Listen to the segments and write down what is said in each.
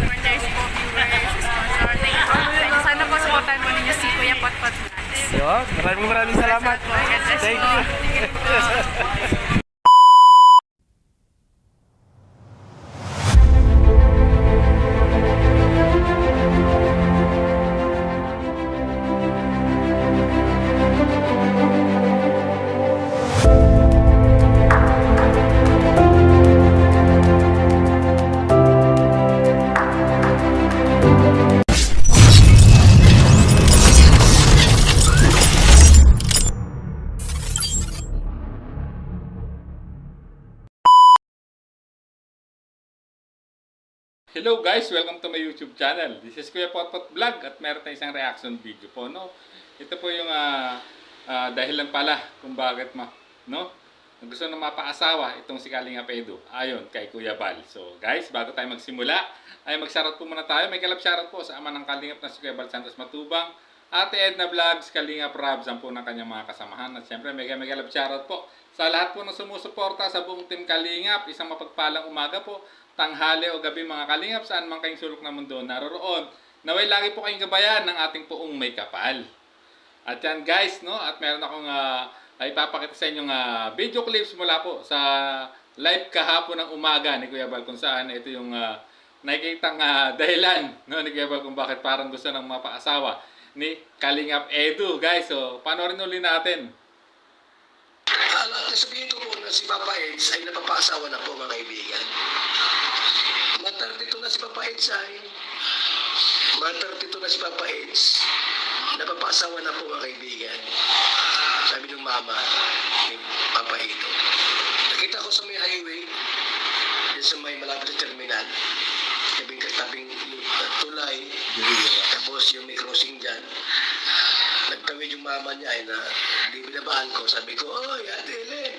supporters po, viewers, sponsor. Thank you. Sana po supportan mo ninyo si Kuya Potpot Vlogs. Yun, maraming salamat. Thank you. Hello guys! Welcome to my YouTube channel. This is Kuya Potpot Vlog at meron tayong isang reaction video po. No? Ito po yung dahilan pala kung bakit gusto na mapaasawa itong si Kalinga Edu ayon kay Kuya Bal. So guys, bago tayo magsimula, ay magshoutout po muna tayo. May kalap shoutout po sa ama ng Kalingap na si Kuya Bal Santos Matubang, Ate Edna Vlogs, Kalingap Rabs, ang po ng kanyang mga kasamahan. At syempre may kalap shoutout po sa lahat po ng sumusuporta sa buong team Kalingap. Isang mapagpalang umaga po, tanghali o gabi mga Kalingap, saan man kayong sulok ng mundo naroroon. Naway lagi po kayong gabayan ng ating poong may kapal. At yan guys, no? At meron akong ipapakita sa inyong video clips mula po sa live kahapon ng umaga ni Kuya Bal, kung saan ito yung nakikitang dahilan, no, ni Kuya Bal kung bakit parang gusto ng mapaasawa ni Kalingap Edu. Guys, so panoorin ulit natin. Sabihin ko po na si Papa Eds ay napapaasawa na po mga kaibigan. Matar dito na si Papa Eds napapaasawa na po mga kaibigan. Sabi ng mama ni Papa Edu. Nakita ko sa may highway, dyan sa may malapit sa terminal, tabing tulay, tapos yung may crossing dyan. Nagtawid yung mama niya ay na di binabaan ko. Sabi ko, "Oy, Ate Helen,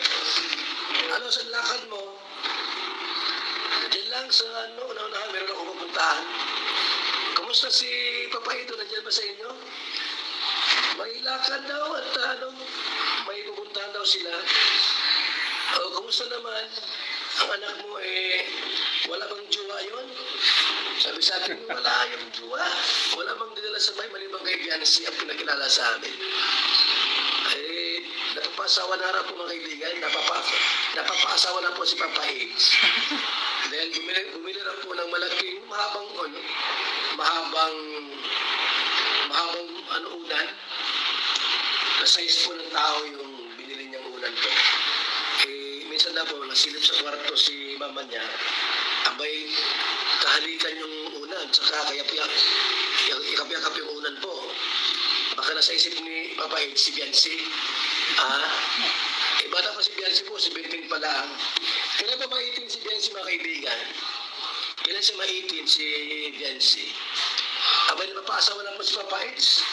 ano sa lakad mo? Diyan lang sa una-unahan, meron ako pupuntahan. Kamusta si Papa Edu? Nandiyan ba sa inyo? May lakad daw at may pupuntahan daw sila. O, kamusta naman? Ang anak mo wala bang jowa yun?" Sabi sa akin, wala yung jowa. Wala bang dinala sa may malibang kay Biancy ang pinakilala sa amin. Napapasawa na rin po mga kaibigan. Napapaasawa na po si Papa Eds. Dahil bumili rin po ng malaking, mahabang unan. Na size po ng tao yung binili niyang unan po. Minsan na po, nasilip sa kwarto si mama niya. Abay, kahalikan yung unan, saka ikapiyak yung unan po. Baka nasa isip ni Papa Eds si Biancy. Bata pa si Biancy po, si Binting pa lang. Kailan ba maitin si Biancy mga kaibigan? Kailan siya maitin si Biancy? Abay, napapaasawa lang po si Papa Eds.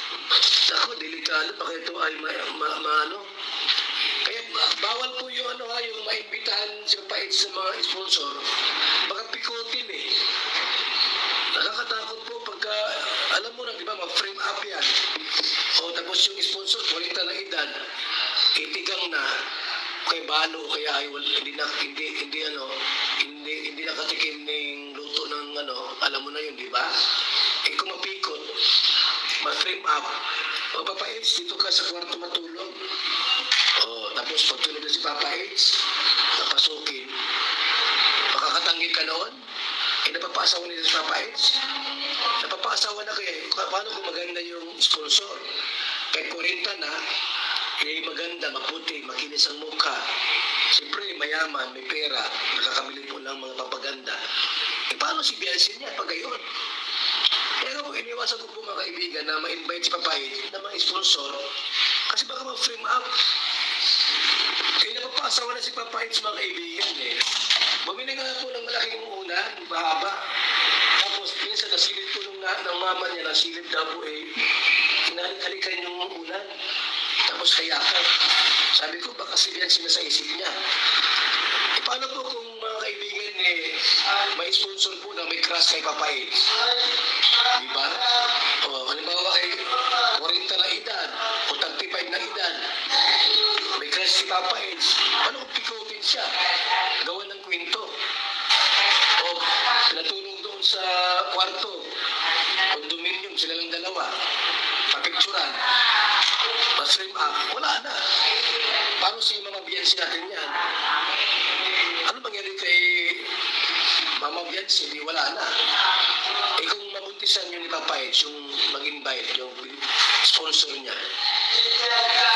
Ako, delikado, baka ito ay Kaya bawal po yung yung maimbitahan si Papa Eds sa mga sponsor. Baka pikutin Nakakatakot po pagka, alam mo na, di ba, mag-frame up yan. O tapos yung sponsor, 40 na edad, itigang na, kay balo, kaya ay hindi nakatikim ng luto ng alam mo na yun, di ba? Kung mapikot, mag-frame up, o Papa Eds, dito ka sa kwarto matulog. O tapos pag tulog na si Papa Eds, napasukin, makakatanggi ka noon. Napapaasawa nila sa Papa Eds. Napapaasawa na kaya. Paano kung maganda yung sponsor? Kahit 40 na, maganda, maputi, makinis ang mukha. Siyempre, mayaman, may pera, nakakabili po ng mga papaganda. Paano si Biancy niya pag gayon? Kaya po, iniwasan ko po mga kaibigan na ma-invite si Papa Eds na mga sponsor kasi baka ma-frame up. Kaya napapaasawa na si Papa Eds mga kaibigan Bumili nga po ng malaking unan, mahaba. Tapos minsan nasilip po ng mama niya, nasilip daw po hinalik-halikan yung unan. Tapos kayakan. Sabi ko, baka si Biancy na sa isip niya. Paano po kung mga kaibigan may sponsor po na may crush kay Papa Eds? Diba? Halimbawa kay 40 na edad o 35 na edad, may crush si Papa Eds. Paano kung pikutin siya? Gawa ng kwento. O natulong doon sa kwarto, condominium, sila lang dalawa, papicturan, ma-frame up, wala na. Paano si Mama Biansi natin yan? Ano mangyari kay Mama Biansi? Di wala na. Eh kung mabuntisan yun ni Papa Eds, yung mag-invite, yung sponsor niya,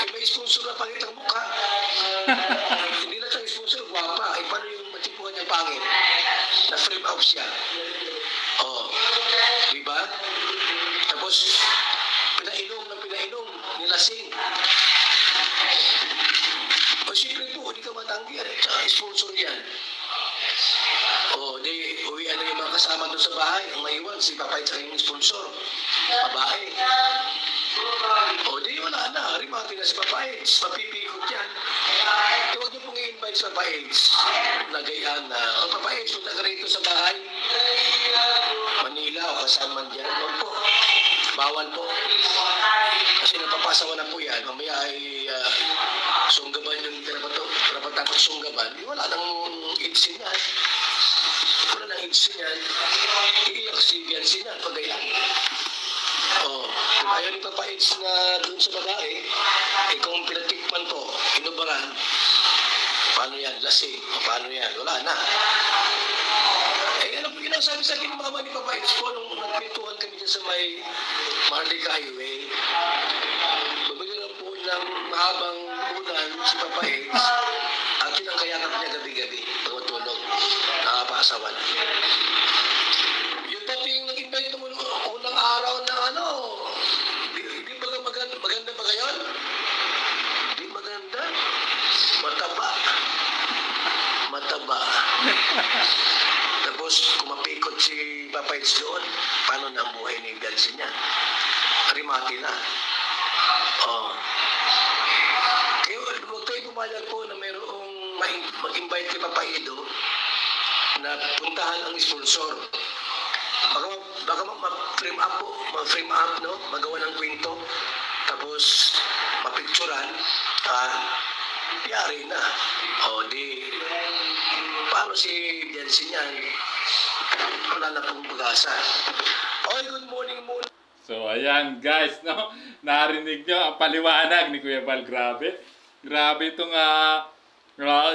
eh may sponsor na pangit ang mukha. Hindi na siyang sponsor, guwapa. Eh paano yung matipuan niya pangit? Na-frame up siya. Oh, di ba? Tapos, pinainom nilasing. O siyempre po, di ka matanggi yan. Tsaka sponsor yan. O, di, uwian na yung mga kasama doon sa bahay. Ang maiwan, si Papay tsaka yung sponsor. Babae. O, di, wala na. Rimati na si Papay. Mapipikot yan. E, huwag niyo pong i-invite sa Papay. Nagayaan na. O, Papay, punta ka rito sa bahay. Manila o kasama dyan. Huwag po. Bawal po. Kasi napapasawa na po yan. Mamaya ay sunggaban yung dapat sunggaban. Wala nang idsin yan. Wala nang idsin yan. Iiyak si Biansi na pagayan. Oh, kung ayaw ni Papa Eds na dun sa babae, eh kung pinatikman po, inubaran, paano yan? Lasing. Paano yan? Wala na. Eh, ano po yun ang sabi sa akin ng mama ni Papa Eds po nung nagpintuhan kami dyan sa may Mardika Highway. Bumili na po ng mahabang unan si Papa Eds at yun ang kayakap niya gabi-gabi pag matulog. Nakapaasawa na. Yung pati yung nag-invite naman unang araw na ano, di ba maganda ba ngayon? Di maganda. Mataba. Tapos kumapikot si Papa Eds doon. Paano na ang buhay ni Biansi niya? Rimati na. Oh. Kaya huwag kayo pumayag po na mayroong mag-invite kay Papa Edo na puntahan ang sponsor. Baka ma-frame up po, no? Magawa ng kwento. Tapos mapicturan, yari na. O di, paano si Biansi niyan? Wala na pong pag-asa. Oy, good morning muna. So, ayan guys, no? Narinig nyo ang paliwanag ni Kuya Bal. Grabe. Grabe itong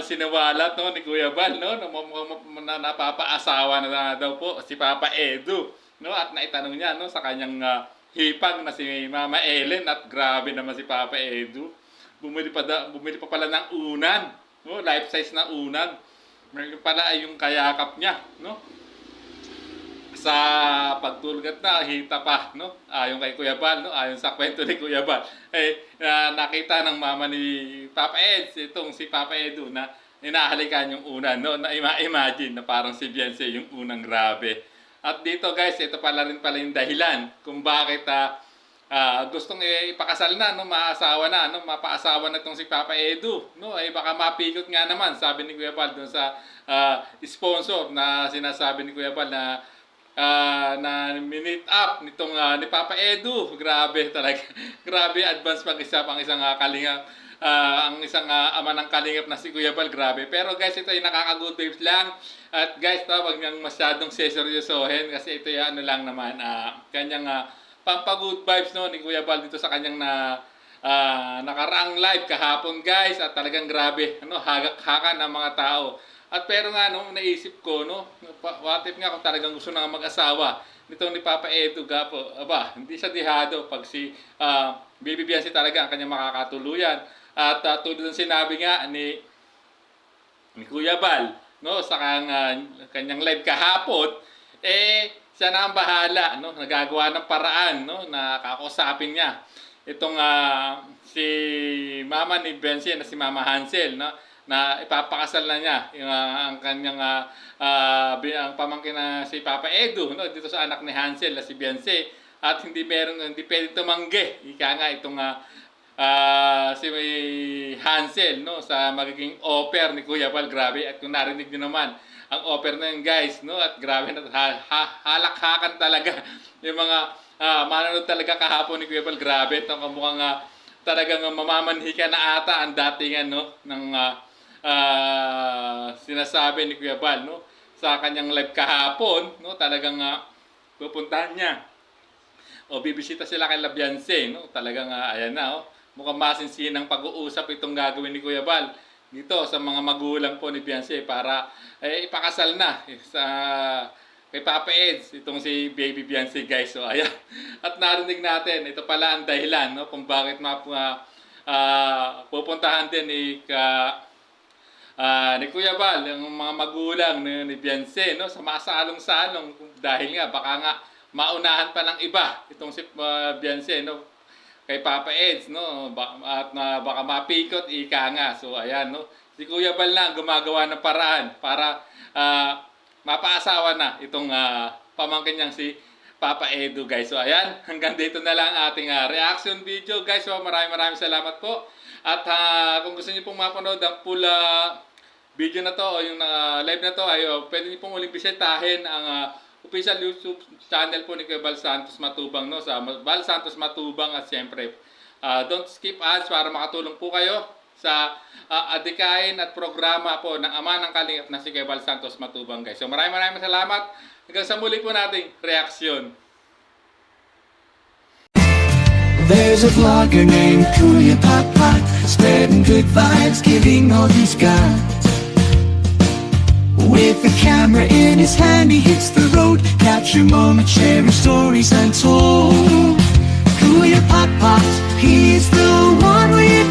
sinawalat, no, ni Kuya Bal, no? Napapaasawa na daw po si Papa Edu, no? At naitanong niya, no, sa kanyang hipag na si Mama Ellen. At grabe naman si Papa Edu. Bumili pa pala ng unan, no? Life size na unan. Meron pala ay yung kayakap niya, no? Sa pagtulog at hita pa, no? Ayon kay Kuya Bal, no? Ayon sa kwento ni Kuya Bal, nakita ng mama ni Papa Eds itong si Papa Edu na inahalikan yung unan, no? Na imagine na parang si Biansi yung unang. Grabe. At dito guys, ito pala yung dahilan kung bakit gustong ipakasal na, no? Maasawa na, no? Mapaasawa na itong si Papa Edu, no? Ay baka mapikot nga naman, sabi ni Kuya Bal doon sa sponsor na sinasabi ni Kuya Bal na minute up nitong ni Papa Edu. Grabe talaga. Grabe advance pang isang kalingap. Ang isang ama ng kalingap na si Kuya Bal. Grabe. Pero guys, ito ay nakaka-good vibes lang. At guys, wag niyang masyadong seseryosohin kasi ito ay ano lang naman, kanyang pampa-good vibes, no, ni Kuya Bal dito sa kanyang nakaraang live kahapon guys. At talagang grabe, ano, hagak-haka ng mga tao. At pero nga, no, naisip ko, no, what if nga kung talagang gusto na mag-asawa nitong ni Papa Edu, gapo, hindi siya dihado pag si Baby Biansi talaga ang kanyang makakatuluyan. At tulad ng sinabi nga ni Kuya Bal, no, sa kanyang live kahapon, siya na ang bahala, no, nagagawa ng paraan, no, na kakausapin niya itong si mama ni Biansi na si Mama Hansel, no, na ipapakasal na niya yung ang kanyang ang pamangkin na si Papa Edu, no, dito sa anak ni Hansel na si Biansi. At hindi pwedeng tumanggi ika nga itong si Hansel, no, sa magiging offer ni Kuya Bal. Grabe. At kung narinig niyo naman ang offer na yun guys, no, at grabe na halakhakan talaga yung mga manonood talaga kahapon ni Kuya Bal. Grabe, itong mukhang talagang mamamanhi ka na ata ang datingan, no, ng sinasabi ni Kuya Bal, no, sa kanyang live kahapon, no, talagang pupuntahan niya. O bibisita sila kay Beyonce, no? Talagang ayan na, mukhang masinsinang pag-uusap itong gagawin ni Kuya Bal dito sa mga magulang po ni Beyonce para ipakasal na sa kay Papa Eds, itong si Baby Beyonce, guys. So ayan. At narinig natin, ito pala ang dahilan, no, kung bakit pupuntahan din ni Kuya Bal, yung mga magulang ni Beyonce, no, sa masalong-salong dahil nga baka nga maunahan pa ng iba itong si Beyonce, no, kay Papa Eds, no, at baka mapikot ika nga. So ayan, no, si Kuya Bal na gumagawa ng paraan para mapaasawa na itong pamangkin niyang si Papa Edu, guys. So ayan, hanggang dito na lang ating reaction video, guys. So maraming salamat po. At kung gusto niyo pong mapanood ang full video na to o yung live na to, ay pwede niyo pong uling bisitahin ang official YouTube channel po ni Kuya Bal Santos Matubang, no, sa Bal Santos Matubang. At siyempre, don't skip ads para makatulong po kayo sa adikain at programa po ng Ama ng Kalingap na si Kuya Bal Santos Matubang, guys. So maraming salamat. Hanggang sa muli po nating reaksyon. There's a vlogger named Kuya Papa, spreading good vibes, giving all he's got. With the camera in his hand, he hits the road, capture moments, sharing stories untold. Kuya Papa, he's the one with